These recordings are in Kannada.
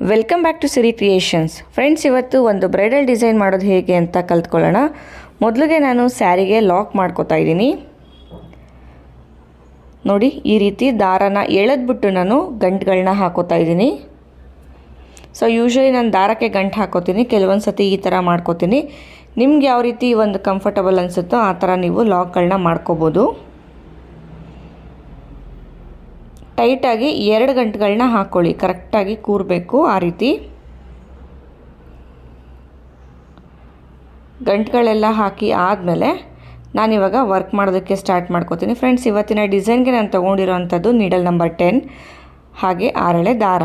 Welcome back to Siri creations. Friends, ಇವತ್ತು ಒಂದು ಬ್ರೈಡಲ್ ಡಿಸೈನ್ ಮಾಡೋದು ಹೇಗೆ ಅಂತ ಕಲ್ತ್ಕೊಳ್ಳೋಣ. ಮೊದಲಿಗೆ ನಾನು ಸ್ಯಾರಿಗೆ ಲಾಕ್ ಮಾಡ್ಕೋತಾ ಇದ್ದೀನಿ. ನೋಡಿ, ಈ ರೀತಿ ದಾರನ ಎಳೆದ್ಬಿಟ್ಟು ನಾನು ಗಂಟುಗಳನ್ನ ಹಾಕೋತಾ ಇದ್ದೀನಿ. ಸೊ ಯೂಶ್ವಲಿ ನಾನು ದಾರಕ್ಕೆ ಗಂಟು ಹಾಕೋತೀನಿ, ಕೆಲವೊಂದು ಸತಿ ಈ ಥರ ಮಾಡ್ಕೋತೀನಿ. ನಿಮ್ಗೆ ಯಾವ ರೀತಿ ಒಂದು ಕಂಫರ್ಟಬಲ್ ಅನಿಸುತ್ತೋ ಆ ಥರ ನೀವು ಲಾಕ್ಗಳನ್ನ ಮಾಡ್ಕೋಬೋದು. ಟೈಟಾಗಿ 2 ಗಂಟುಗಳನ್ನ ಹಾಕ್ಕೊಳ್ಳಿ, ಕರೆಕ್ಟಾಗಿ ಕೂರಬೇಕು. ಆ ರೀತಿ ಗಂಟುಗಳೆಲ್ಲ ಹಾಕಿ ಆದಮೇಲೆ ನಾನಿವಾಗ ವರ್ಕ್ ಮಾಡೋದಕ್ಕೆ ಸ್ಟಾರ್ಟ್ ಮಾಡ್ಕೋತೀನಿ. ಫ್ರೆಂಡ್ಸ್, ಇವತ್ತಿನ ಡಿಸೈನ್ಗೆ ನಾನು ತೊಗೊಂಡಿರೋವಂಥದ್ದು ನೀಡಲ್ ನಂಬರ್ 10, ಹಾಗೆ 6 ಎಳೆ ದಾರ.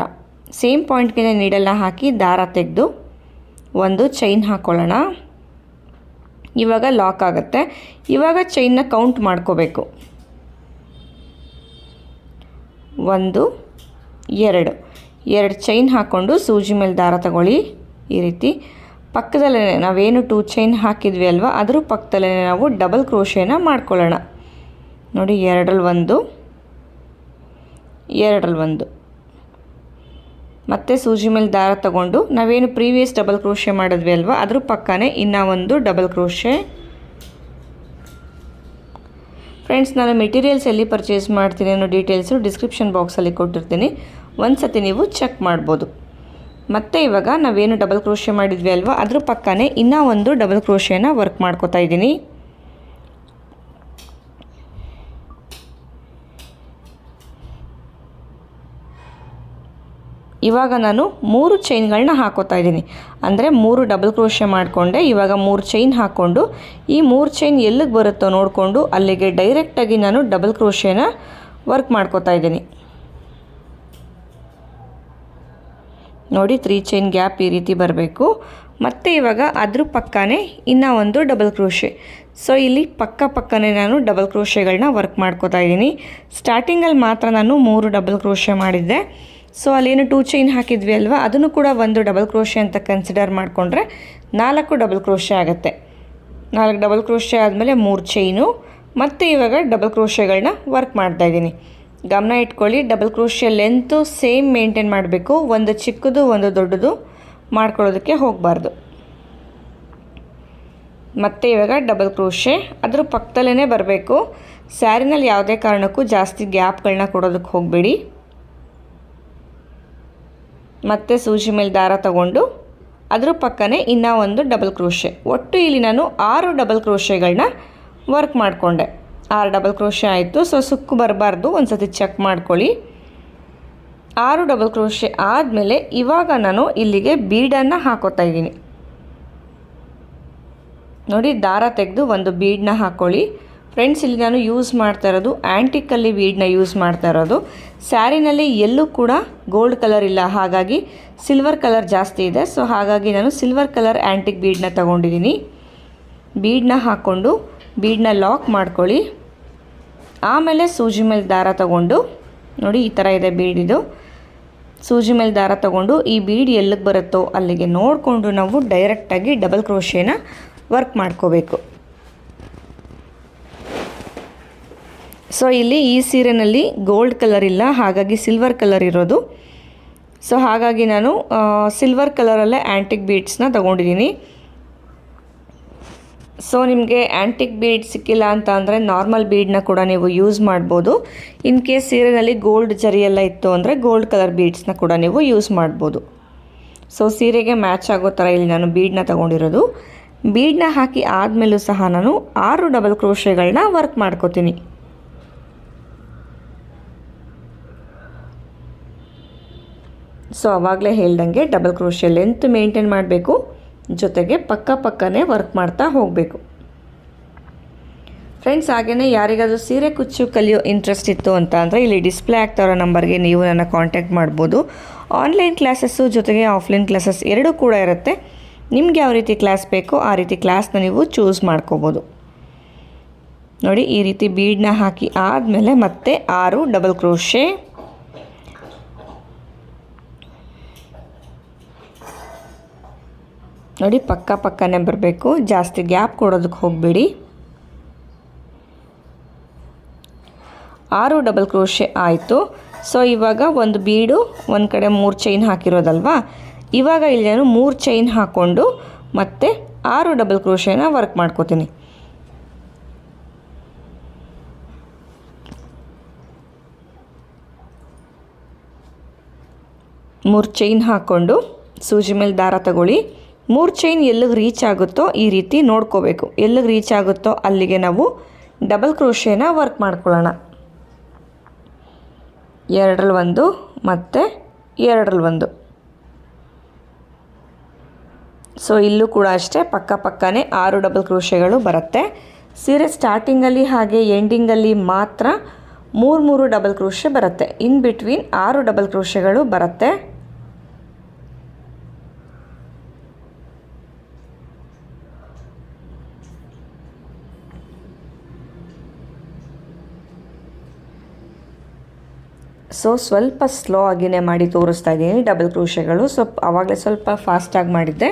ಸೇಮ್ ಪಾಯಿಂಟ್ಗೆ ನೀಡಲ್ನ ಹಾಕಿ ದಾರ ತೆಗೆದು ಒಂದು ಚೈನ್ ಹಾಕ್ಕೊಳ್ಳೋಣ. ಇವಾಗ ಲಾಕ್ ಆಗುತ್ತೆ. ಇವಾಗ ಚೈನ್ನ ಕೌಂಟ್ ಮಾಡ್ಕೋಬೇಕು. 1 2 ಚೈನ್ ಹಾಕ್ಕೊಂಡು ಸೂಜಿ ಮೇಲೆ ದಾರ ತಗೊಳ್ಳಿ. ಈ ರೀತಿ ಪಕ್ಕದಲ್ಲೇ ನಾವೇನು 2 ಚೈನ್ ಹಾಕಿದ್ವಿ ಅಲ್ವಾ, ಅದ್ರ ಪಕ್ಕದಲ್ಲೇ ನಾವು ಡಬಲ್ ಕ್ರೋಶೇನ ಮಾಡ್ಕೊಳ್ಳೋಣ. ನೋಡಿ, 2 1 ಮತ್ತು ಸೂಜಿ ಮೇಲೆ ದಾರ ತಗೊಂಡು ನಾವೇನು ಪ್ರೀವಿಯಸ್ ಡಬಲ್ ಕ್ರೋಶೆ ಮಾಡಿದ್ವಿ ಅಲ್ವಾ, ಅದ್ರ ಪಕ್ಕನೇ ಇನ್ನೂ ಒಂದು ಡಬಲ್ ಕ್ರೋಶೆ. ಫ್ರೆಂಡ್ಸ್, ನಾನು ಮೆಟೀರಿಯಲ್ಸ್ ಎಲ್ಲಿ ಪರ್ಚೇಸ್ ಮಾಡ್ತೀನಿ ಅನ್ನೋ ಡೀಟೇಲ್ಸು ಡಿಸ್ಕ್ರಿಪ್ಷನ್ ಬಾಕ್ಸಲ್ಲಿ ಕೊಟ್ಟಿರ್ತೀನಿ, ಒಂದು ಸತಿ ನೀವು ಚೆಕ್ ಮಾಡ್ಬೋದು. ಮತ್ತು ಇವಾಗ ನಾವೇನು ಡಬಲ್ ಕ್ರೋಶೆ ಮಾಡಿದ್ವಿ ಅಲ್ವಾ, ಅದ್ರ ಪಕ್ಕನೇ ಇನ್ನೂ ಒಂದು ಡಬಲ್ ಕ್ರೋಶೆನ ವರ್ಕ್ ಮಾಡ್ಕೋತಾ ಇದ್ದೀನಿ. ಇವಾಗ ನಾನು 3 ಚೈನ್ಗಳನ್ನ ಹಾಕೋತಾ ಇದ್ದೀನಿ. ಅಂದರೆ 3 ಡಬಲ್ ಕ್ರೋಶೆ ಮಾಡಿಕೊಂಡೆ. ಇವಾಗ 3 ಚೈನ್ ಹಾಕ್ಕೊಂಡು ಈ 3 ಚೈನ್ ಎಲ್ಲಿಗೆ ಬರುತ್ತೋ ನೋಡಿಕೊಂಡು ಅಲ್ಲಿಗೆ ಡೈರೆಕ್ಟಾಗಿ ನಾನು ಡಬಲ್ ಕ್ರೋಶೆನ ವರ್ಕ್ ಮಾಡ್ಕೋತಾ ಇದ್ದೀನಿ. ನೋಡಿ, 3 ಚೈನ್ ಗ್ಯಾಪ್ ಈ ರೀತಿ ಬರಬೇಕು. ಮತ್ತು ಇವಾಗ ಅದ್ರ ಪಕ್ಕನೇ ಇನ್ನೂ ಒಂದು ಡಬಲ್ ಕ್ರೋಶೆ. ಸೊ ಇಲ್ಲಿ ಪಕ್ಕನೇ ನಾನು ಡಬಲ್ ಕ್ರೋಶೆಗಳನ್ನ ವರ್ಕ್ ಮಾಡ್ಕೋತಾ ಇದ್ದೀನಿ. ಸ್ಟಾರ್ಟಿಂಗಲ್ಲಿ ಮಾತ್ರ ನಾನು 3 ಡಬಲ್ ಕ್ರೋಶೆ ಮಾಡಿದ್ದೆ. ಸೊ ಅಲ್ಲೇನು 2 ಚೈನ್ ಹಾಕಿದ್ವಿ ಅಲ್ವಾ, ಅದನ್ನು ಕೂಡ ಒಂದು ಡಬಲ್ ಕ್ರೋಶೆ ಅಂತ ಕನ್ಸಿಡರ್ ಮಾಡಿಕೊಂಡ್ರೆ 4 ಡಬಲ್ ಕ್ರೋಶೆ ಆಗುತ್ತೆ. 4 ಡಬಲ್ ಕ್ರೋಶೆ ಆದಮೇಲೆ 3 ಚೈನು. ಮತ್ತು ಇವಾಗ ಡಬಲ್ ಕ್ರೋಶೆಗಳನ್ನ ವರ್ಕ್ ಮಾಡ್ತಾಯಿದ್ದೀನಿ. ಗಮನ ಇಟ್ಕೊಳ್ಳಿ, double crochet length same maintain ಮಾಡಬೇಕು. ಒಂದು ಚಿಕ್ಕದು ಒಂದು ದೊಡ್ಡದು ಮಾಡ್ಕೊಳ್ಳೋದಕ್ಕೆ ಹೋಗಬಾರ್ದು. ಮತ್ತು ಇವಾಗ ಡಬಲ್ ಕ್ರೋಶೆ ಅದ್ರ ಪಕ್ಕದಲ್ಲೇ ಬರಬೇಕು. ಸ್ಯಾರಿನಲ್ಲಿ ಯಾವುದೇ ಕಾರಣಕ್ಕೂ ಜಾಸ್ತಿ ಗ್ಯಾಪ್ಗಳನ್ನ ಕೊಡೋದಕ್ಕೆ ಹೋಗಬೇಡಿ. ಮತ್ತು ಸೂಜಿ ಮೇಲೆ ದಾರ ತಗೊಂಡು ಅದ್ರ ಪಕ್ಕನೇ ಇನ್ನೂ ಒಂದು ಡಬಲ್ ಕ್ರೋಶೆ. ಒಟ್ಟು ಇಲ್ಲಿ ನಾನು 6 ಡಬಲ್ ಕ್ರೋಶೆಗಳನ್ನ ವರ್ಕ್ ಮಾಡಿಕೊಂಡೆ. 6 ಡಬಲ್ ಕ್ರೋಶೆ ಆಯಿತು. ಸೊ ಸುಕ್ಕು ಬರಬಾರ್ದು, ಒಂದು ಸತಿ ಚೆಕ್ ಮಾಡ್ಕೊಳ್ಳಿ. 6 ಡಬಲ್ ಕ್ರೋಶೆ ಆದಮೇಲೆ ಇವಾಗ ನಾನು ಇಲ್ಲಿಗೆ ಬೀಡನ್ನು ಹಾಕೋತಾ ಇದ್ದೀನಿ. ನೋಡಿ, ದಾರ ತೆಗೆದು ಒಂದು ಬೀಡನ್ನ ಹಾಕ್ಕೊಳ್ಳಿ. ಫ್ರೆಂಡ್ಸ್, ಇಲ್ಲಿ ನಾನು ಯೂಸ್ ಮಾಡ್ತಾ ಇರೋದು ಆ್ಯಂಟಿಕಲ್ಲಿ ಬೀಡನ್ನ ಯೂಸ್ ಮಾಡ್ತಾ ಇರೋದು. ಸ್ಯಾರಿನಲ್ಲಿ ಎಲ್ಲೂ ಕೂಡ ಗೋಲ್ಡ್ ಕಲರ್ ಇಲ್ಲ, ಹಾಗಾಗಿ ಸಿಲ್ವರ್ ಕಲರ್ ಜಾಸ್ತಿ ಇದೆ. ಸೊ ಹಾಗಾಗಿ ನಾನು ಸಿಲ್ವರ್ ಕಲರ್ ಆ್ಯಂಟಿಕ್ ಬೀಡನ್ನ ತೊಗೊಂಡಿದ್ದೀನಿ. ಬೀಡನ್ನ ಹಾಕ್ಕೊಂಡು ಬೀಡನ್ನ ಲಾಕ್ ಮಾಡ್ಕೊಳ್ಳಿ. ಆಮೇಲೆ ಸೂಜಿ ಮೇಲೆ ದಾರ ತಗೊಂಡು, ನೋಡಿ ಈ ಥರ ಇದೆ ಬೀಡಿದು. ಸೂಜಿ ಮೇಲೆ ದಾರ ತಗೊಂಡು ಈ ಬೀಡ್ ಎಲ್ಲಿಗೆ ಬರುತ್ತೋ ಅಲ್ಲಿಗೆ ನೋಡಿಕೊಂಡು ನಾವು ಡೈರೆಕ್ಟಾಗಿ ಡಬಲ್ ಕ್ರೋಶೇನ ವರ್ಕ್ ಮಾಡ್ಕೋಬೇಕು. ಸೊ ಇಲ್ಲಿ ಈ ಸೀರೆನಲ್ಲಿ ಗೋಲ್ಡ್ ಕಲರ್ ಇಲ್ಲ, ಹಾಗಾಗಿ ಸಿಲ್ವರ್ ಕಲರ್ ಇರೋದು. ಸೊ ಹಾಗಾಗಿ ನಾನು ಸಿಲ್ವರ್ ಕಲರಲ್ಲೇ ಆ್ಯಂಟಿಕ್ ಬೀಡ್ಸ್ನ ತೊಗೊಂಡಿದ್ದೀನಿ. ಸೊ ನಿಮಗೆ ಆ್ಯಂಟಿಕ್ ಬೀಡ್ ಸಿಕ್ಕಿಲ್ಲ ಅಂತ ಅಂದರೆ ನಾರ್ಮಲ್ ಬೀಡನ್ನ ಕೂಡ ನೀವು ಯೂಸ್ ಮಾಡ್ಬೋದು. ಇನ್ ಕೇಸ್ ಸೀರೆನಲ್ಲಿ ಗೋಲ್ಡ್ ಜರಿ ಎಲ್ಲ ಇತ್ತು ಅಂದರೆ ಗೋಲ್ಡ್ ಕಲರ್ ಬೀಡ್ಸ್ನ ಕೂಡ ನೀವು ಯೂಸ್ ಮಾಡ್ಬೋದು. ಸೊ ಸೀರೆಗೆ ಮ್ಯಾಚ್ ಆಗೋ ಥರ ಇಲ್ಲಿ ನಾನು ಬೀಡನ್ನ ತೊಗೊಂಡಿರೋದು. ಬೀಡನ್ನ ಹಾಕಿ ಆದಮೇಲೂ ಸಹ ನಾನು 6 ಡಬಲ್ ಕ್ರೋಶೆಗಳನ್ನ ವರ್ಕ್ ಮಾಡ್ಕೋತೀನಿ. ಸೊ ಆವಾಗಲೇ ಹೇಳ್ದಂಗೆ ಡಬಲ್ ಕ್ರೋಶೆ ಲೆಂತ್ ಮೇಂಟೈನ್ ಮಾಡಬೇಕು, ಜೊತೆಗೆ ಪಕ್ಕನೇ ವರ್ಕ್ ಮಾಡ್ತಾ ಹೋಗಬೇಕು. ಫ್ರೆಂಡ್ಸ್, ಹಾಗೆಯೇ ಯಾರಿಗಾದರೂ ಸೀರೆ ಕುಚ್ಚು ಕಲಿಯೋ ಇಂಟ್ರೆಸ್ಟ್ ಇತ್ತು ಅಂತ ಅಂದರೆ ಇಲ್ಲಿ ಡಿಸ್ಪ್ಲೇ ಆಗ್ತಾ ಇರೋ ನಂಬರ್ಗೆ ನೀವು ನನ್ನ ಕಾಂಟ್ಯಾಕ್ಟ್ ಮಾಡ್ಬೋದು. ಆನ್ಲೈನ್ ಕ್ಲಾಸಸ್ಸು ಜೊತೆಗೆ ಆಫ್ಲೈನ್ ಕ್ಲಾಸಸ್ ಎರಡೂ ಕೂಡ ಇರುತ್ತೆ. ನಿಮ್ಗೆ ಯಾವ ರೀತಿ ಕ್ಲಾಸ್ ಬೇಕೋ ಆ ರೀತಿ ಕ್ಲಾಸ್ನ ನೀವು ಚೂಸ್ ಮಾಡ್ಕೋಬೋದು. ನೋಡಿ, ಈ ರೀತಿ ಬೀಡನ್ನ ಹಾಕಿ ಆದಮೇಲೆ ಮತ್ತೆ 6 ಡಬಲ್ ಕ್ರೋಶೆ. ನೋಡಿ, ಪಕ್ಕನೇ ಬರಬೇಕು, ಜಾಸ್ತಿ ಗ್ಯಾಪ್ ಕೊಡೋದಕ್ಕೆ ಹೋಗಬೇಡಿ. 6 ಡಬಲ್ ಕ್ರೋಶೆ ಆಯಿತು. ಸೊ ಇವಾಗ ಒಂದು ಬೀಡು ಒಂದು ಕಡೆ 3 ಚೈನ್ ಹಾಕಿರೋದಲ್ವಾ, ಇವಾಗ ಇಲ್ಲಿ ನಾನು 3 ಚೈನ್ ಹಾಕ್ಕೊಂಡು ಮತ್ತು 6 ಡಬಲ್ ಕ್ರೋಶೆನ ವರ್ಕ್ ಮಾಡ್ಕೋತೀನಿ. ಮೂರು ಚೈನ್ ಹಾಕ್ಕೊಂಡು ಸೂಜಿ ಮೇಲೆ ದಾರ ತಗೊಳ್ಳಿ. 3 ಚೈನ್ ಎಲ್ಲಿಗೆ ರೀಚ್ ಆಗುತ್ತೋ ಈ ರೀತಿ ನೋಡ್ಕೋಬೇಕು. ಎಲ್ಲಿಗೆ ರೀಚ್ ಆಗುತ್ತೋ ಅಲ್ಲಿಗೆ ನಾವು ಡಬಲ್ ಕ್ರೋಶೆನ ವರ್ಕ್ ಮಾಡ್ಕೊಳ್ಳೋಣ. 2ರಲ್ಲಿ 1 ಮತ್ತು 2ರಲ್ಲಿ 1. ಸೊ ಇಲ್ಲೂ ಕೂಡ ಅಷ್ಟೇ ಪಕ್ಕನೇ 6 ಡಬಲ್ ಕ್ರೋಶೆಗಳು ಬರುತ್ತೆ. ಸೀರೆ ಸ್ಟಾರ್ಟಿಂಗಲ್ಲಿ ಹಾಗೆ ಎಂಡಿಂಗಲ್ಲಿ ಮಾತ್ರ 3 ಡಬಲ್ ಕ್ರೋಶೆ ಬರುತ್ತೆ. ಇನ್ ಬಿಟ್ವೀನ್ 6 ಡಬಲ್ ಕ್ರೋಶೆಗಳು ಬರುತ್ತೆ. ಸೊ ಸ್ವಲ್ಪ ಸ್ಲೋ ಆಗಿನೇ ಮಾಡಿ ತೋರಿಸ್ತಾ ಇದ್ದೀನಿ ಡಬಲ್ ಕ್ರೋಶೆಗಳು. ಆವಾಗಲೇ ಸ್ವಲ್ಪ ಫಾಸ್ಟಾಗಿ ಮಾಡಿದ್ದೆ.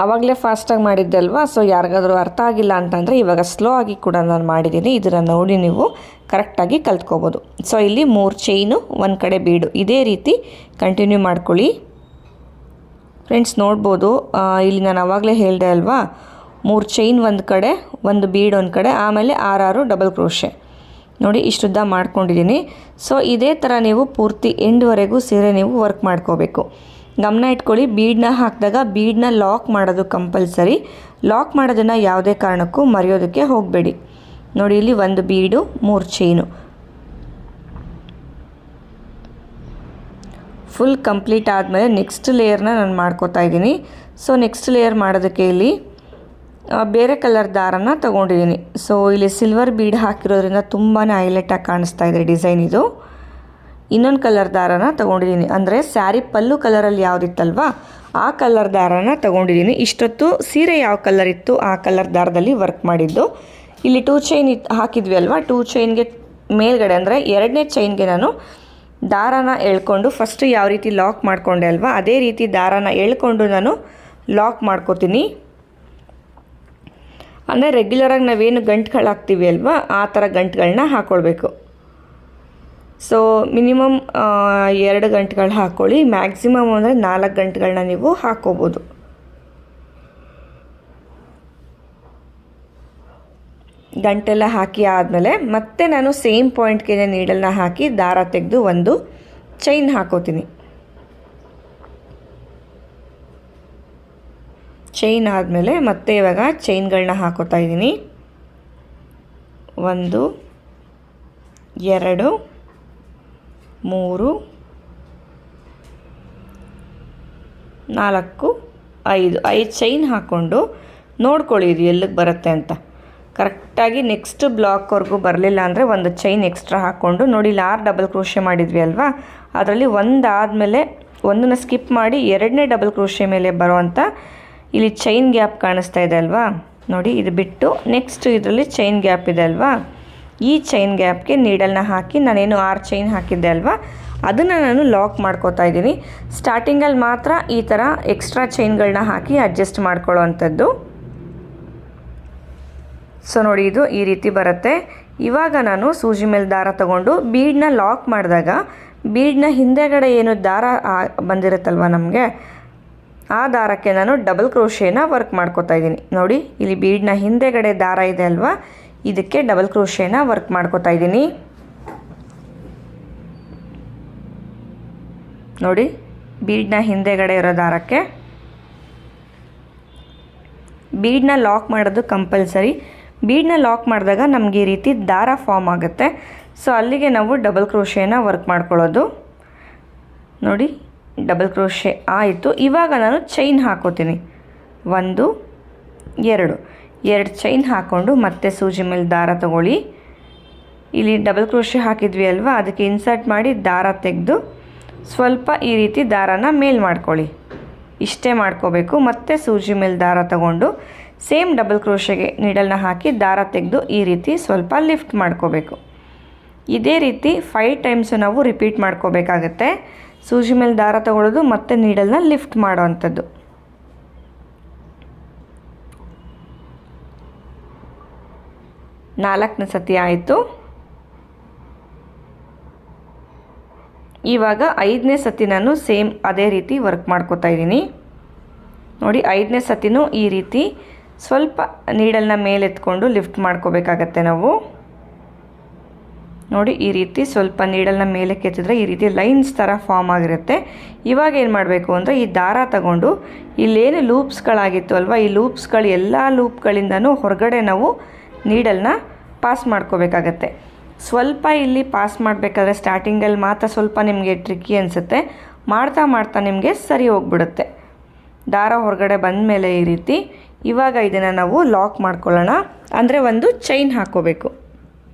ಆವಾಗಲೇ ಫಾಸ್ಟಾಗಿ ಮಾಡಿದ್ದೆ ಅಲ್ವಾ. ಸೊ ಯಾರಿಗಾದರೂ ಅರ್ಥ ಆಗಿಲ್ಲ ಅಂತಂದರೆ ಇವಾಗ ಸ್ಲೋ ಆಗಿ ಕೂಡ ನಾನು ಮಾಡಿದ್ದೀನಿ. ಇದನ್ನು ನೋಡಿ ನೀವು ಕರೆಕ್ಟಾಗಿ ಕಲ್ತ್ಕೋಬೋದು. ಸೊ ಇಲ್ಲಿ 3 ಚೈನು ಒಂದು ಕಡೆ ಬೀಡು ಇದೇ ರೀತಿ ಕಂಟಿನ್ಯೂ ಮಾಡ್ಕೊಳ್ಳಿ. ಫ್ರೆಂಡ್ಸ್ ನೋಡ್ಬೋದು, ಇಲ್ಲಿ ನಾನು ಆವಾಗಲೇ ಹೇಳಿದೆ ಅಲ್ವಾ, 3 ಚೈನ್ ಒಂದು ಕಡೆ, ಒಂದು ಬೀಡ್ ಒಂದು ಕಡೆ, ಆಮೇಲೆ 6 ಡಬಲ್ ಕ್ರೋಶೆ ನೋಡಿ ಇಷ್ಟುದ್ದ ಮಾಡ್ಕೊಂಡಿದ್ದೀನಿ. ಸೊ ಇದೇ ಥರ ನೀವು ಪೂರ್ತಿ ಎಂಡ್ವರೆಗೂ ಸೀರೆ ನೀವು ವರ್ಕ್ ಮಾಡ್ಕೋಬೇಕು. ಗಮನ ಇಟ್ಕೊಳ್ಳಿ, ಬೀಡನ್ನ ಹಾಕಿದಾಗ ಬೀಡನ್ನ ಲಾಕ್ ಮಾಡೋದು ಕಂಪಲ್ಸರಿ. ಲಾಕ್ ಮಾಡೋದನ್ನು ಯಾವುದೇ ಕಾರಣಕ್ಕೂ ಮರೆಯೋದಕ್ಕೆ ಹೋಗಬೇಡಿ. ನೋಡಿ ಇಲ್ಲಿ ಒಂದು ಬೀಡು 3 ಚೈನು ಫುಲ್ ಕಂಪ್ಲೀಟ್ ಆದಮೇಲೆ ನೆಕ್ಸ್ಟ್ ಲೇಯರ್ನ ನಾನು ಮಾಡ್ಕೋತಾ ಇದ್ದೀನಿ. ಸೊ ನೆಕ್ಸ್ಟ್ ಲೇಯರ್ ಮಾಡೋದಕ್ಕೆ ಇಲ್ಲಿ ಬೇರೆ ಕಲರ್ ದಾರನ ತೊಗೊಂಡಿದ್ದೀನಿ. ಸೊ ಇಲ್ಲಿ ಸಿಲ್ವರ್ ಬೀಡ್ ಹಾಕಿರೋದ್ರಿಂದ ತುಂಬಾ ಹೈಲೈಟಾಗಿ ಕಾಣಿಸ್ತಾ ಇದೆ ಡಿಸೈನ್. ಇದು ಇನ್ನೊಂದು ಕಲರ್ ದಾರನ ತೊಗೊಂಡಿದ್ದೀನಿ, ಅಂದರೆ ಸ್ಯಾರಿ ಪಲ್ಲು ಕಲರಲ್ಲಿ ಯಾವುದಿತ್ತಲ್ವ ಆ ಕಲರ್ ದಾರನ ತೊಗೊಂಡಿದ್ದೀನಿ. ಇಷ್ಟೊತ್ತು ಸೀರೆ ಯಾವ ಕಲರ್ ಇತ್ತು ಆ ಕಲರ್ ದಾರದಲ್ಲಿ ವರ್ಕ್ ಮಾಡಿದ್ದು. ಇಲ್ಲಿ 2 ಚೈನ್ ಹಾಕಿದ್ವಿ ಅಲ್ವಾ, 2 ಚೈನ್ಗೆ ಮೇಲ್ಗಡೆ ಅಂದರೆ 2ನೇ ಚೈನ್ಗೆ ನಾನು ದಾರನ ಎಳ್ಕೊಂಡು ಫಸ್ಟು ಯಾವ ರೀತಿ ಲಾಕ್ ಮಾಡಿಕೊಂಡೆ ಅಲ್ವಾ ಅದೇ ರೀತಿ ದಾರನ ಎಳ್ಕೊಂಡು ನಾನು ಲಾಕ್ ಮಾಡ್ಕೋತೀನಿ. ಅಂದರೆ ರೆಗ್ಯುಲರಾಗಿ ನಾವೇನು ಗಂಟುಗಳು ಹಾಕ್ತೀವಿ ಅಲ್ವಾ ಆ ಥರ ಗಂಟುಗಳನ್ನ ಹಾಕ್ಕೊಳ್ಬೇಕು. ಸೊ ಮಿನಿಮಮ್ 2 ಗಂಟುಗಳು ಹಾಕ್ಕೊಳ್ಳಿ. ಮ್ಯಾಕ್ಸಿಮಮ್ ಅಂದರೆ 4 ಗಂಟುಗಳನ್ನ ನೀವು ಹಾಕ್ಕೋಬೋದು. ಗಂಟೆಲ್ಲ ಹಾಕಿ ಆದಮೇಲೆ ಮತ್ತೆ ನಾನು ಸೇಮ್ ಪಾಯಿಂಟ್ಗೆ ನೀಡಲ್ನ ಹಾಕಿ ದಾರ ತೆಗೆದು ಒಂದು ಚೈನ್ ಹಾಕೋತೀನಿ. ಚೈನ್ ಆದಮೇಲೆ ಮತ್ತೆ ಇವಾಗ ಚೈನ್ಗಳನ್ನ ಹಾಕೋತಾ ಇದ್ದೀನಿ. 1 2 3 4 5 ಚೈನ್ ಹಾಕ್ಕೊಂಡು ನೋಡ್ಕೊಳ್ಳಿ ಇದು ಎಲ್ಲಿಗೆ ಬರುತ್ತೆ ಅಂತ. ಕರೆಕ್ಟಾಗಿ ನೆಕ್ಸ್ಟ್ ಬ್ಲಾಕ್ವರೆಗೂ ಬರಲಿಲ್ಲ ಅಂದರೆ ಒಂದು ಚೈನ್ ಎಕ್ಸ್ಟ್ರಾ ಹಾಕ್ಕೊಂಡು ನೋಡಿ ಇಲ್ಲಿ 6 ಡಬಲ್ ಕ್ರೋಶೆ ಮಾಡಿದ್ವಿ ಅಲ್ವಾ, ಅದರಲ್ಲಿ ಒಂದು ಆದಮೇಲೆ ಒಂದನ್ನು ಸ್ಕಿಪ್ ಮಾಡಿ 2ನೇ ಡಬಲ್ ಕ್ರೋಶೆ ಮೇಲೆ ಬರೋವಂಥ ಇಲ್ಲಿ ಚೈನ್ ಗ್ಯಾಪ್ ಕಾಣಿಸ್ತಾ ಇದೆ ಅಲ್ವಾ ನೋಡಿ, ಇದು ಬಿಟ್ಟು ನೆಕ್ಸ್ಟ್ ಇದರಲ್ಲಿ ಚೈನ್ ಗ್ಯಾಪ್ ಇದೆ ಅಲ್ವಾ, ಈ ಚೈನ್ ಗ್ಯಾಪ್ಗೆ ನೀಡಲ್ನ ಹಾಕಿ ನಾನೇನು 6 ಚೈನ್ ಹಾಕಿದ್ದೆ ಅಲ್ವಾ ಅದನ್ನು ನಾನು ಲಾಕ್ ಮಾಡ್ಕೋತಾ ಇದ್ದೀನಿ. ಸ್ಟಾರ್ಟಿಂಗಲ್ಲಿ ಮಾತ್ರ ಈ ಥರ ಎಕ್ಸ್ಟ್ರಾ ಚೈನ್ಗಳನ್ನ ಹಾಕಿ ಅಡ್ಜಸ್ಟ್ ಮಾಡ್ಕೊಳ್ಳೋ ಅಂಥದ್ದು. ಸೊ ನೋಡಿ ಇದು ಈ ರೀತಿ ಬರುತ್ತೆ. ಇವಾಗ ನಾನು ಸೂಜಿ ಮೇಲೆ ದಾರ ತಗೊಂಡು ಬೀಡನ್ನ ಲಾಕ್ ಮಾಡಿದಾಗ ಬೀಡನ್ನ ಹಿಂದೆಗಡೆ ಏನು ದಾರ ಬಂದಿರುತ್ತಲ್ವ ನಮಗೆ ಆ ದಾರಕ್ಕೆ ನಾನು ಡಬಲ್ ಕ್ರೋಶೇನ ವರ್ಕ್ ಮಾಡ್ಕೋತಾ ಇದ್ದೀನಿ. ನೋಡಿ ಇಲ್ಲಿ ಬೀಡನ್ನ ಹಿಂದೆಗಡೆ ದಾರ ಇದೆ ಅಲ್ವಾ ಇದಕ್ಕೆ ಡಬಲ್ ಕ್ರೋಶೇನ ವರ್ಕ್ ಮಾಡ್ಕೋತಾ ಇದ್ದೀನಿ. ನೋಡಿ ಬೀಡನ್ನ ಹಿಂದೆಗಡೆ ಇರೋ ದಾರಕ್ಕೆ ಬೀಡನ್ನ ಲಾಕ್ ಮಾಡೋದು ಕಂಪಲ್ಸರಿ. ಬೀಡನ್ನ ಲಾಕ್ ಮಾಡಿದಾಗ ನಮಗೆ ಈ ರೀತಿ ದಾರ ಫಾರ್ಮ್ ಆಗುತ್ತೆ. ಸೊ ಅಲ್ಲಿಗೆ ನಾವು ಡಬಲ್ ಕ್ರೋಶೇನ ವರ್ಕ್ ಮಾಡ್ಕೊಳ್ಳೋದು. ನೋಡಿ ಡಬಲ್ ಕ್ರೋಶೆ ಆಯಿತು. ಇವಾಗ ನಾನು ಚೈನ್ ಹಾಕೋತೀನಿ. 1 2 ಚೈನ್ ಹಾಕ್ಕೊಂಡು ಮತ್ತೆ ಸೂಜಿ ಮೇಲೆ ದಾರ ತಗೊಳ್ಳಿ. ಇಲ್ಲಿ ಡಬಲ್ ಕ್ರೋಶೆ ಹಾಕಿದ್ವಿ ಅಲ್ವಾ ಅದಕ್ಕೆ ಇನ್ಸರ್ಟ್ ಮಾಡಿ ದಾರ ತೆಗೆದು ಸ್ವಲ್ಪ ಈ ರೀತಿ ದಾರನ ಮೇಲ್ ಮಾಡ್ಕೊಳ್ಳಿ. ಇಷ್ಟೇ ಮಾಡ್ಕೋಬೇಕು. ಮತ್ತೆ ಸೂಜಿ ಮೇಲೆ ದಾರ ತಗೊಂಡು ಸೇಮ್ ಡಬಲ್ ಕ್ರೋಶೆಗೆ ನೀಡಲ್ನ ಹಾಕಿ ದಾರ ತೆಗೆದು ಈ ರೀತಿ ಸ್ವಲ್ಪ ಲಿಫ್ಟ್ ಮಾಡ್ಕೋಬೇಕು. ಇದೇ ರೀತಿ 5 ಟೈಮ್ಸು ನಾವು ರಿಪೀಟ್ ಮಾಡ್ಕೋಬೇಕಾಗತ್ತೆ. ಸೂಜಿ ಮೇಲೆ ದಾರ ತಗೊಳ್ಳೋದು ಮತ್ತು ನೀಡಲ್ನ ಲಿಫ್ಟ್ ಮಾಡೋ ಅಂಥದ್ದು. ನಾಲ್ಕನೇ ಸತಿ ಆಯಿತು. ಇವಾಗ 5ನೇ ಸತಿ ನಾನು ಸೇಮ್ ಅದೇ ರೀತಿ ವರ್ಕ್ ಮಾಡ್ಕೋತಾ ಇದ್ದೀನಿ ನೋಡಿ. 5ನೇ ಸತಿನೂ ಈ ರೀತಿ ಸ್ವಲ್ಪ ನೀಡಲ್ನ ಮೇಲೆ ಎತ್ಕೊಂಡು ಲಿಫ್ಟ್ ಮಾಡ್ಕೋಬೇಕಾಗತ್ತೆ ನಾವು ನೋಡಿ. ಈ ರೀತಿ ಸ್ವಲ್ಪ ನೀಡಲ್ನ ಮೇಲೆ ಕೆತ್ತಿದ್ರೆ ಈ ರೀತಿ ಲೈನ್ಸ್ ಥರ ಫಾರ್ಮ್ ಆಗಿರುತ್ತೆ. ಇವಾಗ ಏನು ಮಾಡಬೇಕು ಅಂದರೆ ಈ ದಾರ ತಗೊಂಡು ಇಲ್ಲೇನು ಲೂಪ್ಸ್ಗಳಾಗಿತ್ತು ಅಲ್ವಾ, ಈ ಲೂಪ್ಸ್ಗಳು ಎಲ್ಲ ಲೂಪ್ಗಳಿಂದನೂ ಹೊರಗಡೆ ನಾವು ನೀಡಲ್ನ ಪಾಸ್ ಮಾಡ್ಕೋಬೇಕಾಗತ್ತೆ. ಸ್ವಲ್ಪ ಇಲ್ಲಿ ಪಾಸ್ ಮಾಡಬೇಕಾದ್ರೆ ಸ್ಟಾರ್ಟಿಂಗಲ್ಲಿ ಮಾತ್ರ ಸ್ವಲ್ಪ ನಿಮಗೆ ಟ್ರಿಕ್ಕಿ ಅನಿಸುತ್ತೆ, ಮಾಡ್ತಾ ಮಾಡ್ತಾ ನಿಮಗೆ ಸರಿ ಹೋಗ್ಬಿಡುತ್ತೆ. ದಾರ ಹೊರಗಡೆ ಬಂದ ಮೇಲೆ ಈ ರೀತಿ ಇವಾಗ ಇದನ್ನು ನಾವು ಲಾಕ್ ಮಾಡ್ಕೊಳ್ಳೋಣ, ಅಂದರೆ ಒಂದು ಚೈನ್ ಹಾಕ್ಕೋಬೇಕು.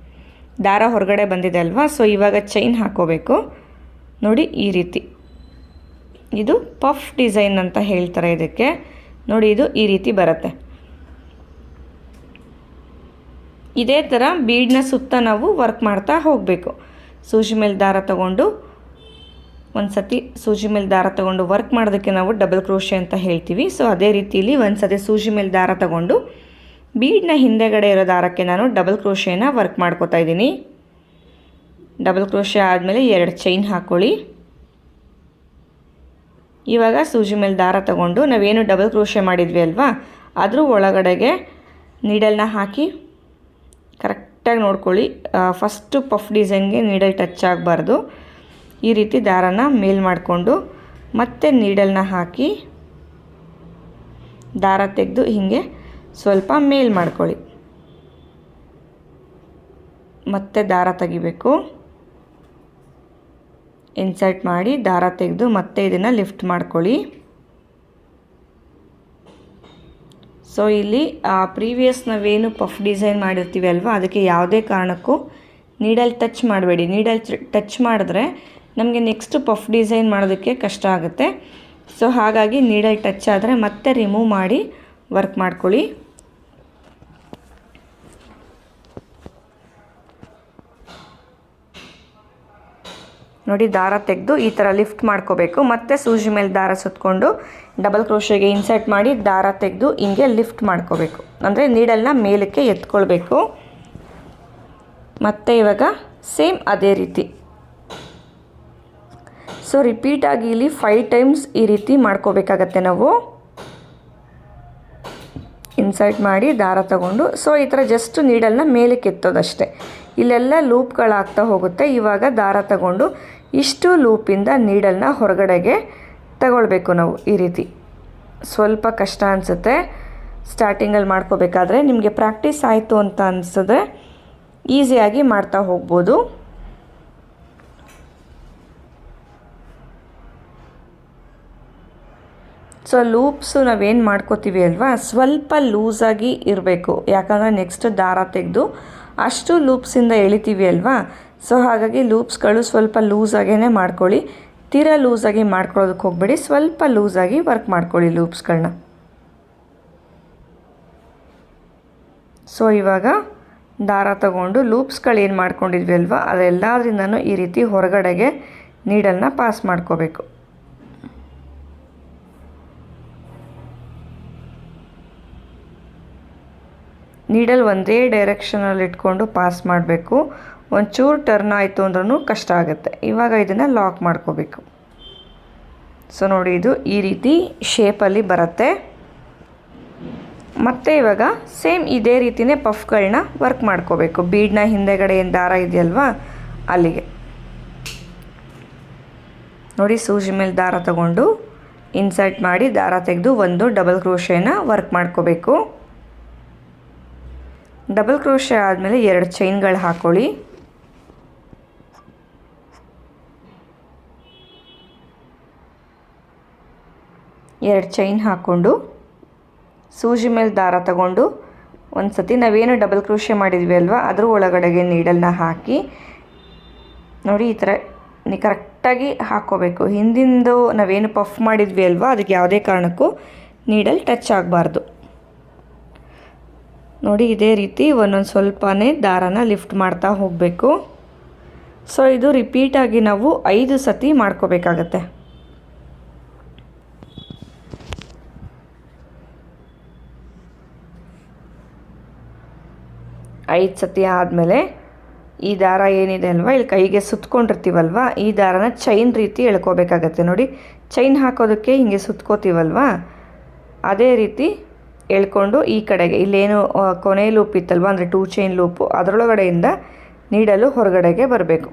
ದಾರ ಹೊರಗಡೆ ಬಂದಿದೆ ಅಲ್ವಾ, ಸೊ ಇವಾಗ ಚೈನ್ ಹಾಕ್ಕೋಬೇಕು ನೋಡಿ. ಈ ರೀತಿ ಇದು ಪಫ್ ಡಿಸೈನ್ ಅಂತ ಹೇಳ್ತಾರೆ ಇದಕ್ಕೆ ನೋಡಿ. ಇದು ಈ ರೀತಿ ಬರುತ್ತೆ. ಇದೇ ಥರ ಬೀಡ್ನ ಸುತ್ತ ನಾವು ವರ್ಕ್ ಮಾಡ್ತಾ ಹೋಗಬೇಕು. ಸೂಜಿ ಮೇಲೆ ದಾರ ತಗೊಂಡು ಒಂದು ಸತಿ ಸೂಜಿ ಮೇಲೆ ದಾರ ತಗೊಂಡು ವರ್ಕ್ ಮಾಡೋದಕ್ಕೆ ನಾವು ಡಬಲ್ ಕ್ರೋಶೆ ಅಂತ ಹೇಳ್ತೀವಿ. ಸೊ ಅದೇ ರೀತಿಯಲ್ಲಿ ಒಂದು ಸತಿ ಸೂಜಿ ಮೇಲೆ ದಾರ ತಗೊಂಡು ಬೀಡ್ನ ಹಿಂದೆಗಡೆ ಇರೋ ದಾರಕ್ಕೆ ನಾನು ಡಬಲ್ ಕ್ರೋಶೆನ ವರ್ಕ್ ಮಾಡ್ಕೋತಾ ಇದ್ದೀನಿ. ಡಬಲ್ ಕ್ರೋಶೆ ಆದಮೇಲೆ 2 ಚೈನ್ ಹಾಕ್ಕೊಳ್ಳಿ. ಇವಾಗ ಸೂಜಿ ಮೇಲೆ ದಾರ ತಗೊಂಡು ನಾವೇನು ಡಬಲ್ ಕ್ರೋಶೆ ಮಾಡಿದ್ವಿ ಅಲ್ವಾ, ಅದ್ರ ಒಳಗಡೆಗೆ ನೀಡಲ್ನ ಹಾಕಿ ಕರೆಕ್ಟಾಗಿ ನೋಡ್ಕೊಳ್ಳಿ. ಫಸ್ಟು ಪಫ್ ಡಿಸೈನ್ಗೆ ನೀಡಲ್ ಟಚ್ ಆಗಬಾರ್ದು. ಈ ರೀತಿ ದಾರನ ಮೇಲ್ ಮಾಡಿಕೊಂಡು ಮತ್ತೆ ನೀಡಲ್ನ ಹಾಕಿ ದಾರ ತೆಗೆದು ಹೀಗೆ ಸ್ವಲ್ಪ ಮೇಲ್ ಮಾಡ್ಕೊಳ್ಳಿ. ಮತ್ತೆ ದಾರ ತೆಗಿಬೇಕು, ಇನ್ಸರ್ಟ್ ಮಾಡಿ ದಾರ ತೆಗೆದು ಮತ್ತೆ ಇದನ್ನು ಲಿಫ್ಟ್ ಮಾಡ್ಕೊಳ್ಳಿ. ಸೊ ಇಲ್ಲಿ ಪ್ರೀವಿಯಸ್ ನಾವೇನು ಪಫ್ ಡಿಸೈನ್ ಮಾಡಿರ್ತೀವಿ ಅಲ್ವಾ, ಅದಕ್ಕೆ ಯಾವುದೇ ಕಾರಣಕ್ಕೂ ನೀಡಲ್ ಟಚ್ ಮಾಡಬೇಡಿ. ನೀಡಲ್ ಟಚ್ ಮಾಡಿದ್ರೆ ನಮಗೆ ನೆಕ್ಸ್ಟ್ ಪಫ್ ಡಿಸೈನ್ ಮಾಡೋದಕ್ಕೆ ಕಷ್ಟ ಆಗುತ್ತೆ. ಸೊ ಹಾಗಾಗಿ ನೀಡಲ್ ಟಚ್ ಆದರೆ ಮತ್ತೆ ರಿಮೂವ್ ಮಾಡಿ ವರ್ಕ್ ಮಾಡ್ಕೊಳ್ಳಿ. ನೋಡಿ ದಾರ ತೆಗೆದು ಈ ಥರ ಲಿಫ್ಟ್ ಮಾಡ್ಕೋಬೇಕು. ಮತ್ತೆ ಸೂಜಿ ಮೇಲೆ ದಾರ ಸುತ್ತಕೊಂಡು ಡಬಲ್ ಕ್ರೋಶೆಗೆ ಇನ್ಸರ್ಟ್ ಮಾಡಿ ದಾರ ತೆಗೆದು ಹಿಂಗೆ ಲಿಫ್ಟ್ ಮಾಡ್ಕೋಬೇಕು, ಅಂದರೆ ನೀಡಲ್ನ ಮೇಲಕ್ಕೆ ಎತ್ಕೊಳ್ಬೇಕು. ಮತ್ತು ಇವಾಗ ಸೇಮ್ ಅದೇ ರೀತಿ ಸೊ ರಿಪೀಟಾಗಿ ಇಲ್ಲಿ 5 ಟೈಮ್ಸ್ ಈ ರೀತಿ ಮಾಡ್ಕೋಬೇಕಾಗತ್ತೆ ನಾವು. ಇನ್ಸರ್ಟ್ ಮಾಡಿ ದಾರ ತಗೊಂಡು ಸೊ ಈ ಥರ ಜಸ್ಟ್ ನೀಡಲ್ನ ಮೇಲಕ್ಕೆ ಎತ್ತೋದಷ್ಟೇ. ಇಲ್ಲೆಲ್ಲ ಲೂಪ್ಗಳಾಗ್ತಾ ಹೋಗುತ್ತೆ. ಇವಾಗ ದಾರ ತಗೊಂಡು ಇಷ್ಟು ಲೂಪಿಂದ ನೀಡಲ್ನ ಹೊರಗಡೆಗೆ ತಗೊಳ್ಬೇಕು ನಾವು. ಈ ರೀತಿ ಸ್ವಲ್ಪ ಕಷ್ಟ ಅನಿಸುತ್ತೆ ಸ್ಟಾರ್ಟಿಂಗಲ್ಲಿ ಮಾಡ್ಕೋಬೇಕಾದ್ರೆ. ನಿಮಗೆ ಪ್ರಾಕ್ಟೀಸ್ ಆಯಿತು ಅಂತ ಅನಿಸಿದ್ರೆ ಈಸಿಯಾಗಿ ಮಾಡ್ತಾ ಹೋಗ್ಬೋದು. ಸೊ ಲೂಪ್ಸು ನಾವೇನು ಮಾಡ್ಕೋತೀವಿ ಅಲ್ವಾ, ಸ್ವಲ್ಪ ಲೂಸಾಗಿ ಇರಬೇಕು. ಯಾಕಂದರೆ ನೆಕ್ಸ್ಟ್ ದಾರ ತೆಗೆದು ಅಷ್ಟು ಲೂಪ್ಸಿಂದ ಎಳಿತೀವಿ ಅಲ್ವಾ. ಸೊ ಹಾಗಾಗಿ ಲೂಪ್ಸ್ಗಳು ಸ್ವಲ್ಪ ಲೂಸಾಗೇ ಮಾಡ್ಕೊಳ್ಳಿ. ತೀರಾ ಲೂಸಾಗಿ ಮಾಡ್ಕೊಳ್ಳೋದಕ್ಕೆ ಹೋಗಬೇಡಿ, ಸ್ವಲ್ಪ ಲೂಸಾಗಿ ವರ್ಕ್ ಮಾಡ್ಕೊಳ್ಳಿ ಲೂಪ್ಸ್ಗಳನ್ನ. ಸೊ ಇವಾಗ ದಾರ ತಗೊಂಡು ಲೂಪ್ಸ್ಗಳು ಏನು ಮಾಡ್ಕೊಂಡಿದ್ವಿ ಅಲ್ವಾ, ಅದೆಲ್ಲದ್ರಿಂದನೂ ಈ ರೀತಿ ಹೊರಗಡೆಗೆ ನೀಡಲ್ನ ಪಾಸ್ ಮಾಡ್ಕೋಬೇಕು. ನೀಡಲ್ ಒಂದೇ ಡೈರೆಕ್ಷನಲ್ಲಿ ಇಟ್ಕೊಂಡು ಪಾಸ್ ಮಾಡಬೇಕು. ಒಂಚೂರು ಟರ್ನ್ ಆಯಿತು ಅಂದ್ರೂ ಕಷ್ಟ ಆಗುತ್ತೆ. ಇವಾಗ ಇದನ್ನು ಲಾಕ್ ಮಾಡ್ಕೋಬೇಕು. ಸೊ ನೋಡಿ ಇದು ಈ ರೀತಿ ಶೇಪಲ್ಲಿ ಬರುತ್ತೆ. ಮತ್ತು ಇವಾಗ ಸೇಮ್ ಇದೇ ರೀತಿಯೇ ಪಫ್ಗಳನ್ನ ವರ್ಕ್ ಮಾಡ್ಕೋಬೇಕು. ಬೀಡ್ನ ಹಿಂದೆಗಡೆ ಏನು ದಾರ ಇದೆಯಲ್ವಾ ಅಲ್ಲಿಗೆ ನೋಡಿ. ಸೂಜಿ ಮೇಲೆ ದಾರ ತಗೊಂಡು ಇನ್ಸರ್ಟ್ ಮಾಡಿ ದಾರ ತೆಗೆದು ಒಂದು ಡಬಲ್ ಕ್ರೋಶೆನ ವರ್ಕ್ ಮಾಡ್ಕೋಬೇಕು. ಡಬಲ್ ಕ್ರೋಶೆ ಆದಮೇಲೆ 2 ಚೈನ್ಗಳು ಹಾಕ್ಕೊಳ್ಳಿ. ಎರಡು ಚೈನ್ ಹಾಕ್ಕೊಂಡು ಸೂಜಿ ಮೇಲೆ ದಾರ ತಗೊಂಡು ಒಂದು ಸತಿ ನಾವೇನು ಡಬಲ್ ಕ್ರೋಶೆ ಮಾಡಿದ್ವಿ ಅಲ್ವಾ ಅದ್ರ ಒಳಗಡೆಗೆ ನೀಡಲ್ನ ಹಾಕಿ ನೋಡಿ ಈ ಥರ ಕರೆಕ್ಟಾಗಿ ಹಾಕ್ಕೋಬೇಕು. ಹಿಂದಿಂದು ನಾವೇನು ಪಫ್ ಮಾಡಿದ್ವಿ ಅಲ್ವಾ ಅದಕ್ಕೆ ಯಾವುದೇ ಕಾರಣಕ್ಕೂ ನೀಡಲ್ ಟಚ್ ಆಗಬಾರ್ದು. ನೋಡಿ ಇದೇ ರೀತಿ ಒಂದೊಂದು ಸ್ವಲ್ಪನೇ ದಾರನ ಲಿಫ್ಟ್ ಮಾಡ್ತಾ ಹೋಗಬೇಕು. ಸೊ ಇದು ರಿಪೀಟಾಗಿ ನಾವು 5 ಸತಿ ಮಾಡ್ಕೋಬೇಕಾಗತ್ತೆ. ಐದು ಸತಿ ಆದಮೇಲೆ ಈ ದಾರ ಏನಿದೆ ಅಲ್ವಾ ಇಲ್ಲಿ ಕೈಗೆ ಸುತ್ಕೊಂಡಿರ್ತೀವಲ್ವ ಈ ದಾರನ ಚೈನ್ ರೀತಿ ಎಳ್ಕೋಬೇಕಾಗತ್ತೆ ನೋಡಿ. ಚೈನ್ ಹಾಕೋದಕ್ಕೆ ಹಿಂಗೆ ಸುತ್ಕೋತೀವಲ್ವ ಅದೇ ರೀತಿ ಎಳ್ಕೊಂಡು ಈ ಕಡೆಗೆ ಇಲ್ಲೇನು ಕೊನೆ ಲೂಪ್ ಇತ್ತಲ್ವ ಅಂದರೆ 2 ಚೈನ್ ಲೂಪು ಅದರೊಳಗಡೆಯಿಂದ ನೀಡಲು ಹೊರಗಡೆಗೆ ಬರಬೇಕು.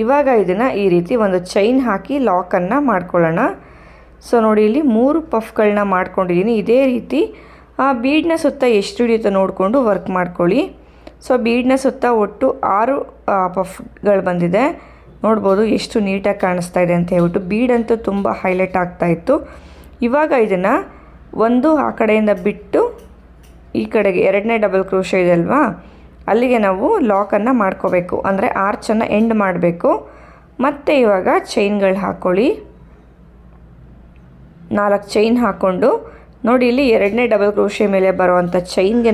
ಇವಾಗ ಇದನ್ನು ಈ ರೀತಿ ಒಂದು ಚೈನ್ ಹಾಕಿ ಲಾಕನ್ನು ಮಾಡ್ಕೊಳ್ಳೋಣ. ಸೊ ನೋಡಿ ಇಲ್ಲಿ 3 ಪಫ್ಗಳನ್ನ ಮಾಡ್ಕೊಂಡಿದ್ದೀನಿ. ಇದೇ ರೀತಿ ಬೀಡ್ನ ಸುತ್ತ ಎಷ್ಟು ಹಿಡಿಯುತ್ತೋ ನೋಡಿಕೊಂಡು ವರ್ಕ್ ಮಾಡ್ಕೊಳ್ಳಿ. ಸೊ ಬೀಡ್ನ ಸುತ್ತ ಒಟ್ಟು 6 ಪಫ್ಗಳು ಬಂದಿದೆ. ನೋಡ್ಬೋದು ಎಷ್ಟು ನೀಟಾಗಿ ಕಾಣಿಸ್ತಾ ಇದೆ ಅಂತ ಹೇಳ್ಬಿಟ್ಟು. ಬೀಡಂತೂ ತುಂಬ ಹೈಲೈಟ್ ಆಗ್ತಾಯಿತ್ತು. ಇವಾಗ ಇದನ್ನು ಒಂದು ಆ ಕಡೆಯಿಂದ ಬಿಟ್ಟು ಈ ಕಡೆಗೆ 2ನೇ ಡಬಲ್ ಕ್ರೋಶೆ ಇದೆ ಅಲ್ವಾ ಅಲ್ಲಿಗೆ ನಾವು ಲಾಕನ್ನು ಮಾಡ್ಕೋಬೇಕು, ಅಂದರೆ ಆರ್ಚನ್ನು ಎಂಡ್ ಮಾಡಬೇಕು. ಮತ್ತು ಇವಾಗ ಚೈನ್ಗಳು ಹಾಕ್ಕೊಳ್ಳಿ. 4 ಚೈನ್ ಹಾಕ್ಕೊಂಡು ನೋಡಿ ಇಲ್ಲಿ 2ನೇ ಡಬಲ್ ಕ್ರೋಶೆ ಮೇಲೆ ಬರುವಂಥ ಚೈನ್ಗೆ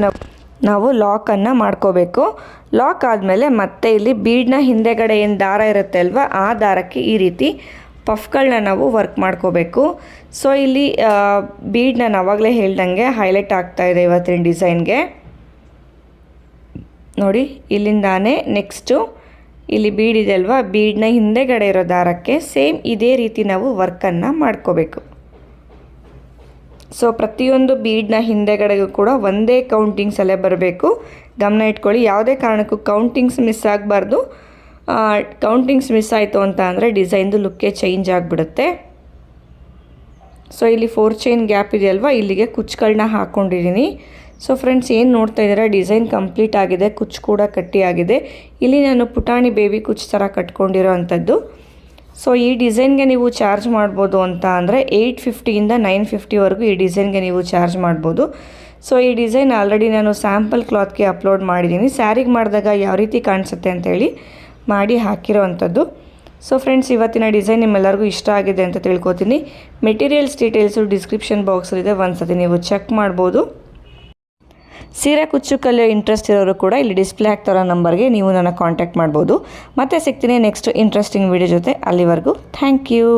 ನಾವು ಲಾಕನ್ನು ಮಾಡ್ಕೋಬೇಕು. ಲಾಕ್ ಆದಮೇಲೆ ಮತ್ತೆ ಇಲ್ಲಿ ಬೀಡ್ನ ಹಿಂದೆಗಡೆ ಏನು ದಾರ ಇರುತ್ತೆ ಅಲ್ವಾ ಆ ದಾರಕ್ಕೆ ಈ ರೀತಿ ಪಫ್ಗಳನ್ನ ನಾವು ವರ್ಕ್ ಮಾಡ್ಕೋಬೇಕು. ಸೊ ಇಲ್ಲಿ ಬೀಡ್ ನಾನು ಆವಾಗಲೇ ಹೇಳ್ದಂಗೆ ಹೈಲೈಟ್ ಆಗ್ತಾಯಿದೆ ಇವತ್ತಿನ ಡಿಸೈನ್ಗೆ. ನೋಡಿ ಇಲ್ಲಿಂದಾನೇ ನೆಕ್ಸ್ಟು ಇಲ್ಲಿ ಬೀಡ್ ಇದೆ ಅಲ್ವಾ ಬೀಡ್ನ ಹಿಂದೆಗಡೆ ಇರೋ ದಾರಕ್ಕೆ ಸೇಮ್ ಇದೇ ರೀತಿ ನಾವು ವರ್ಕನ್ನು ಮಾಡ್ಕೋಬೇಕು. ಸೊ ಪ್ರತಿಯೊಂದು ಬೀಡ್ನ ಹಿಂದೆಗಡೆಗೂ ಕೂಡ ಒಂದೇ ಕೌಂಟಿಂಗ್ಸಲ್ಲೇ ಬರಬೇಕು. ಗಮನ ಇಟ್ಕೊಳ್ಳಿ, ಯಾವುದೇ ಕಾರಣಕ್ಕೂ ಕೌಂಟಿಂಗ್ಸ್ ಮಿಸ್ ಆಗಬಾರ್ದು. ಕೌಂಟಿಂಗ್ಸ್ ಮಿಸ್ ಆಯಿತು ಅಂತ ಅಂದರೆ ಡಿಸೈನ್ದು ಲುಕ್ಕೇ ಚೇಂಜ್ ಆಗಿಬಿಡುತ್ತೆ. ಸೊ ಇಲ್ಲಿ 4 ಚೈನ್ ಗ್ಯಾಪ್ ಇದೆಯಲ್ವ ಇಲ್ಲಿಗೆ ಕುಚ್ಚುಗಳನ್ನ ಹಾಕ್ಕೊಂಡಿದ್ದೀನಿ. ಸೊ ಫ್ರೆಂಡ್ಸ್ ಏನು ನೋಡ್ತಾ ಇದ್ದೀರಾ ಡಿಸೈನ್ ಕಂಪ್ಲೀಟ್ ಆಗಿದೆ, ಕುಚ್ಚು ಕೂಡ ಕಟ್ಟಿ ಆಗಿದೆ. ಇಲ್ಲಿ ನಾನು ಪುಟಾಣಿ ಬೇಬಿ ಕುಚ್ಚು ಥರ ಕಟ್ಕೊಂಡಿರೋ ಅಂಥದ್ದು. ಸೊ ಈ ಡಿಸೈನ್ಗೆ ನೀವು ಚಾರ್ಜ್ ಮಾಡ್ಬೋದು ಅಂತ ಅಂದರೆ 850ಇಂದ 950ವರೆಗೂ ಈ ಡಿಸೈನ್ಗೆ ನೀವು ಚಾರ್ಜ್ ಮಾಡ್ಬೋದು. ಸೊ ಈ ಡಿಸೈನ್ ಆಲ್ರೆಡಿ ನಾನು ಸ್ಯಾಂಪಲ್ ಕ್ಲಾತ್ಗೆ ಅಪ್ಲೋಡ್ ಮಾಡಿದ್ದೀನಿ. ಸ್ಯಾರಿಗೆ ಮಾಡಿದಾಗ ಯಾವ ರೀತಿ ಕಾಣಿಸುತ್ತೆ ಅಂತೇಳಿ ಮಾಡಿ ಹಾಕಿರೋ ಅಂಥದ್ದು. ಸೊ ಫ್ರೆಂಡ್ಸ್ ಇವತ್ತಿನ ಡಿಸೈನ್ ನಿಮ್ಮೆಲ್ಲರಿಗೂ ಇಷ್ಟ ಆಗಿದೆ ಅಂತ ತಿಳ್ಕೊತೀನಿ. ಮೆಟೀರಿಯಲ್ಸ್ ಡೀಟೇಲ್ಸು ಡಿಸ್ಕ್ರಿಪ್ಷನ್ ಬಾಕ್ಸಲ್ಲಿದೆ, ಒಂದ್ಸತಿ ನೀವು ಚೆಕ್ ಮಾಡ್ಬೋದು. ಸೀರೆ ಕುಚ್ಚು ಕಲಿಯೋ ಇಂಟ್ರೆಸ್ಟ್ ಇರೋರು ಕೂಡ ಇಲ್ಲಿ ಡಿಸ್ಪ್ಲೇ ಆಗ್ತಾರೋ ನಂಬರ್ಗೆ ನೀವು ನನ್ನ ಕಾಂಟ್ಯಾಕ್ಟ್ ಮಾಡ್ಬೋದು. ಮತ್ತೆ ಸಿಗ್ತೀನಿ ನೆಕ್ಸ್ಟ್ ಇಂಟ್ರೆಸ್ಟಿಂಗ್ ವಿಡಿಯೋ ಜೊತೆ. ಅಲ್ಲಿವರೆಗೂ ಥ್ಯಾಂಕ್ ಯು.